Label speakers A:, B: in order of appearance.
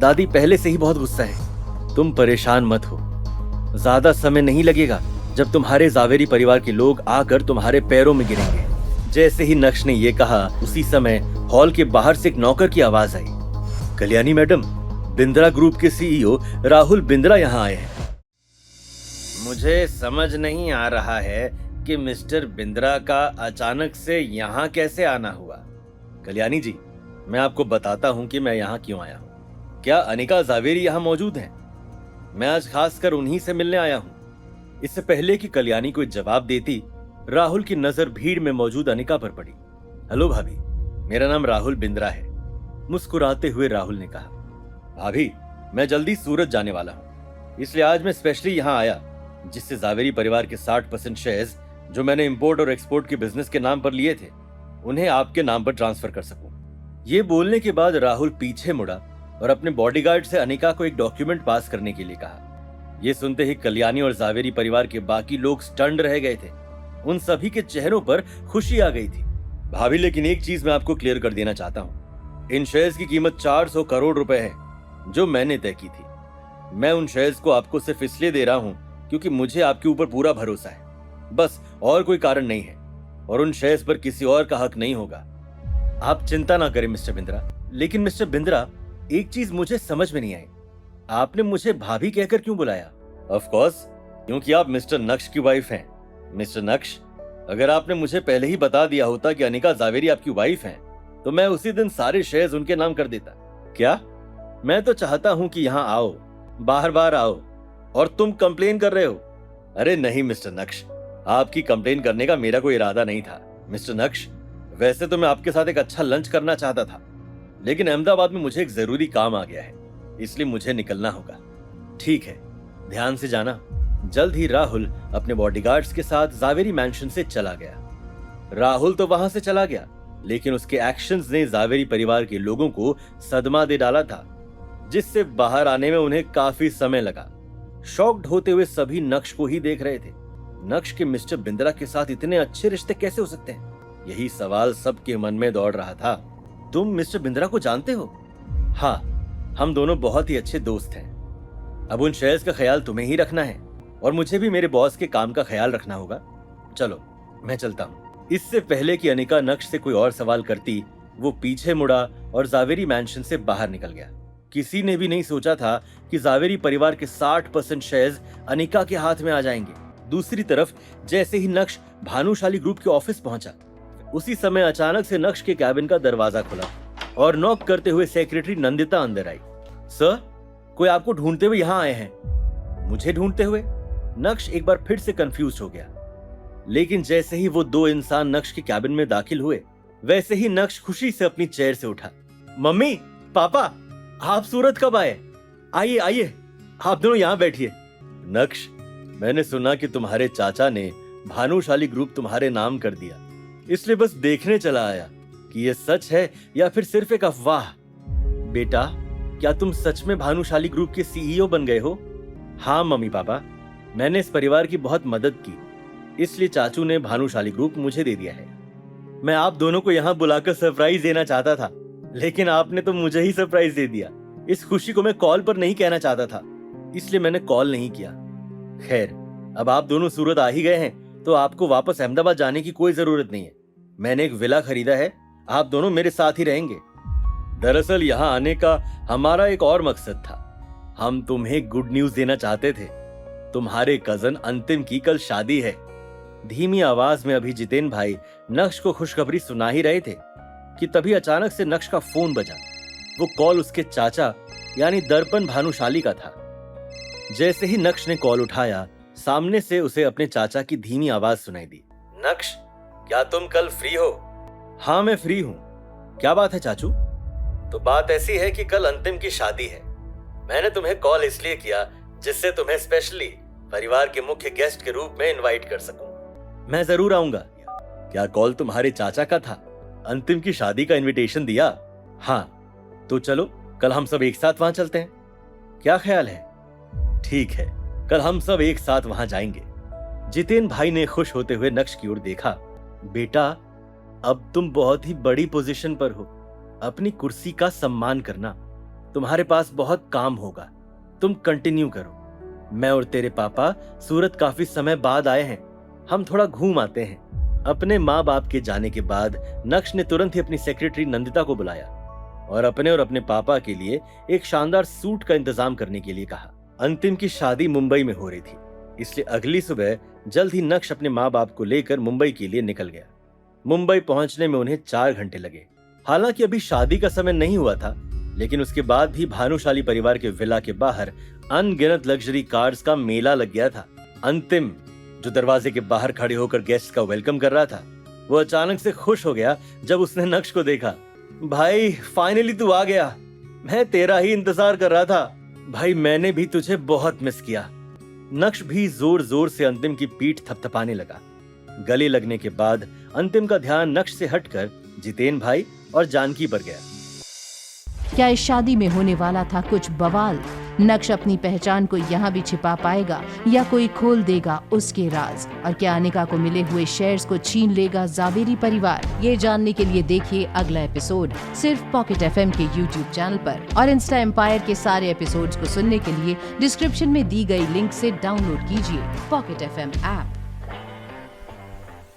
A: दादी पहले से ही बहुत गुस्सा है। तुम परेशान मत हो, ज्यादा समय नहीं लगेगा जब तुम्हारे जावेरी परिवार के लोग आकर तुम्हारे पैरों में गिरेंगे। जैसे ही नक्श ने ये कहा, उसी समय हॉल के बाहर से एक नौकर की आवाज आई। कल्याणी मैडम, बिंद्रा ग्रुप के सीईओ राहुल बिंद्रा यहाँ आए हैं। मुझे समझ नहीं आ रहा है कि मिस्टर बिंद्रा का अचानक से यहाँ कैसे आना हुआ। कल्याणी जी, मैं आपको बताता हूँ कि मैं यहाँ क्यों आया हूँ। क्या अनिका जावेरी यहाँ मौजूद हैं? मैं आज खासकर उन्हीं से मिलने आया हूँ। इससे पहले कि कल्याणी कोई जवाब देती, राहुल की नजर भीड़ में मौजूद अनिका पर पड़ी। हेलो भाभी, मेरा नाम राहुल बिंद्रा है, मुस्कुराते हुए राहुल ने कहा। भाभी, मैं जल्दी सूरत जाने वाला हूँ, इसलिए आज मैं स्पेशली यहाँ आया, जिससे जावेरी परिवार के 60% शेयर्स जो मैंने इंपोर्ट और एक्सपोर्ट के बिजनेस के नाम पर लिए थे, उन्हें आपके नाम पर ट्रांसफर कर सकूं। ये बोलने के बाद राहुल पीछे मुड़ा और अपने बॉडीगार्ड से अनिका को एक डॉक्यूमेंट पास करने के लिए कहा। यह सुनते ही कल्याणी और जावेरी परिवार के बाकी लोग स्टन्ड रह गए थे। उन सभी के चेहरों पर खुशी आ गई थी। भाभी, लेकिन एक चीज मैं आपको क्लियर कर देना चाहता हूँ। इन शेयर्स की कीमत 400 करोड़ रुपए है, जो मैंने तय की थी। मैं उन शेयर्स को आपको सिर्फ इसलिए दे रहा हूँ क्योंकि मुझे आपके ऊपर पूरा भरोसा है, बस और कोई कारण नहीं है। और उन शेयर्स पर किसी और का हक नहीं होगा। आप चिंता ना करें मिस्टर बिंद्रा। लेकिन मिस्टर बिंद्रा, एक चीज मुझे समझ में नहीं आई, आपने मुझे भाभी कहकर क्यों बुलाया? ऑफ कोर्स, क्योंकि आप मिस्टर नक्श की वाइफ हैं। मिस्टर नक्श, अगर आपने मुझे पहले ही बता दिया होता कि अनिका जावेरी आपकी वाइफ हैं, तो मैं उसी दिन सारे शेयर्स उनके नाम कर देता। क्या? मैं तो चाहता हूं कि यहाँ आओ, बार बार आओ, और तुम कंप्लेन कर रहे हो। अरे नहीं मिस्टर नक्श, आपकी कंप्लेन करने का मेरा कोई इरादा नहीं था। मिस्टर नक्श, वैसे तो मैं आपके साथ एक अच्छा लंच करना चाहता था, लेकिन अहमदाबाद में मुझे एक जरूरी काम आ गया है, इसलिए मुझे निकलना होगा। ठीक है, ध्यान से जाना। जल्द ही राहुल अपने बॉडीगार्ड्स के साथ जावेरी मैंशन से चला गया। राहुल तो वहां से चला गया, लेकिन उसके एक्शंस ने जावेरी परिवार के लोगों को सदमा दे डाला था, जिससे बाहर आने में उन्हें काफी समय लगा। शॉक्ड होते हुए सभी नक्श को ही देख रहे थे। नक्श के मिस्टर बिंद्रा के साथ इतने अच्छे रिश्ते कैसे हो सकते हैं? यही सवाल सबके मन में दौड़ रहा था। तुम मिस्टर बिंद्रा को जानते हो? हाँ, हम दोनों बहुत ही अच्छे दोस्त हैं। अब उन शेयर्स का ख्याल तुम्हें ही रखना है, और मुझे भी मेरे बॉस के काम का ख्याल रखना होगा। चलो, मैं चलता हूँ। इससे पहले कि अनिका नक्श से कोई और सवाल करती, वो पीछे मुड़ा और जावेरी मैंशन से बाहर निकल गया। किसी ने भी नहीं सोचा था कि जावेरी परिवार के 60% शेयर्स अनिका के हाथ में आ जाएंगे। दूसरी तरफ जैसे ही नक्श भानुशाली ग्रुप के ऑफिस पहुंचा, उसी समय अचानक से नक्श के कैबिन का दरवाजा खुला और नॉक करते हुए सेक्रेटरी नंदिता अंदर आई। सर, कोई आपको ढूंढते हुए यहाँ आए हैं। मुझे ढूंढते हुए? नक्श एक बार फिर से कंफ्यूज हो गया। लेकिन जैसे ही वो दो इंसान नक्श के कैबिन में दाखिल हुए, वैसे ही नक्श खुशी से अपनी चेयर से उठा। मम्मी, पापा, आप सूरत कब आए? आइए आइए, आप दोनों यहाँ बैठिए। नक्श, मैंने सुना कि तुम्हारे चाचा ने भानुशाली ग्रुप तुम्हारे नाम कर दिया, इसलिए बस देखने चला आया कि ये सच है या फिर सिर्फ एक अफवाह। बेटा, क्या तुम सच में भानुशाली ग्रुप के सीईओ बन गए हो? हाँ मम्मी पापा, मैंने इस परिवार की बहुत मदद की, इसलिए चाचू ने भानुशाली ग्रुप मुझे दे दिया है। मैं आप दोनों को यहाँ बुलाकर सरप्राइज देना चाहता था, लेकिन आपने तो मुझे ही सरप्राइज दे दिया। इस खुशी को मैं कॉल पर नहीं कहना चाहता था, इसलिए मैंने कॉल नहीं किया। खैर, अब आप दोनों सूरत आ ही गए हैं, तो आपको वापस अहमदाबाद जाने की कोई जरूरत नहीं है। मैंने एक विला खरीदा है, आप दोनों मेरे साथ ही रहेंगे। दरअसल यहाँ आने का हमारा एक और मकसद था। हम तुम्हें गुड न्यूज देना चाहते थे। तुम्हारे कजन अंतिम की कल शादी है। धीमी आवाज में अभी जितेन भाई नक्श को खुशखबरी सुना ही रहे थे कि तभी अचानक से नक्श का फोन बजा। वो कॉल उसके चाचा यानी दर्पण भानुशाली का था। जैसे ही नक्श ने कॉल उठाया, सामने से उसे अपने चाचा की धीमी आवाज सुनाई दी। नक्श, क्या तुम कल फ्री हो? हाँ, मैं फ्री हूँ। क्या बात है चाचू? तो बात ऐसी है कि कल अंतिम की शादी है। मैंने तुम्हें कॉल इसलिए किया जिससे तुम्हें स्पेशली परिवार के मुख्य गेस्ट के रूप में इनवाइट कर सकूं। मैं जरूर आऊंगा। क्या कॉल तुम्हारे चाचा का था? अंतिम की शादी का इनविटेशन दिया? हाँ, तो चलो कल हम सब एक साथ वहां चलते हैं। क्या ख्याल है? ठीक है, कल हम सब एक साथ वहां जाएंगे। जितेन भाई ने खुश होते हुए नक्श की ओर देखा। बेटा, अब तुम बहुत ही बड़ी पोजीशन पर हो, अपनी कुर्सी का सम्मान करना। तुम्हारे पास बहुत काम होगा, तुम कंटिन्यू करो। मैं और तेरे पापा सूरत काफी समय बाद आए हैं, हम थोड़ा घूम आते हैं। अपने माँ बाप के जाने के बाद नक्श ने तुरंत ही अपनी सेक्रेटरी नंदिता को बुलाया और अपने पापा के लिए एक शानदार सूट का इंतजाम करने के लिए कहा। अंतिम की शादी मुंबई में हो रही थी, इसलिए अगली सुबह जल्द ही नक्श अपने माँ बाप को लेकर मुंबई के लिए निकल गया। मुंबई पहुंचने में उन्हें 4 घंटे लगे। हालांकि अभी शादी का समय नहीं हुआ था, लेकिन उसके बाद भी भानुशाली परिवार के विला के बाहर अनगिनत लग्जरी कार्स का मेला लग गया था। अंतिम, जो दरवाजे के बाहर खड़े होकर गेस्ट का वेलकम कर रहा था, वो अचानक से खुश हो गया जब उसने नक्श को देखा। भाई, फाइनली तू आ गया, मैं तेरा ही इंतजार कर रहा था। भाई, मैंने भी तुझे बहुत मिस किया। नक्श भी जोर जोर से अंतिम की पीठ थपथपाने लगा। गले लगने के बाद अंतिम का ध्यान नक्श से हटकर जितेन भाई और जानकी पर गया।
B: क्या इस शादी में होने वाला था कुछ बवाल? नक्श अपनी पहचान को यहाँ भी छिपा पाएगा या कोई खोल देगा उसके राज? और क्या अनिका को मिले हुए शेयर्स को छीन लेगा जावेरी परिवार? ये जानने के लिए देखिए अगला एपिसोड सिर्फ पॉकेट FM के YouTube चैनल पर। और इंस्टा एम्पायर के सारे एपिसोड्स को सुनने के लिए डिस्क्रिप्शन में दी गई लिंक से डाउनलोड कीजिए पॉकेट FM ऐप।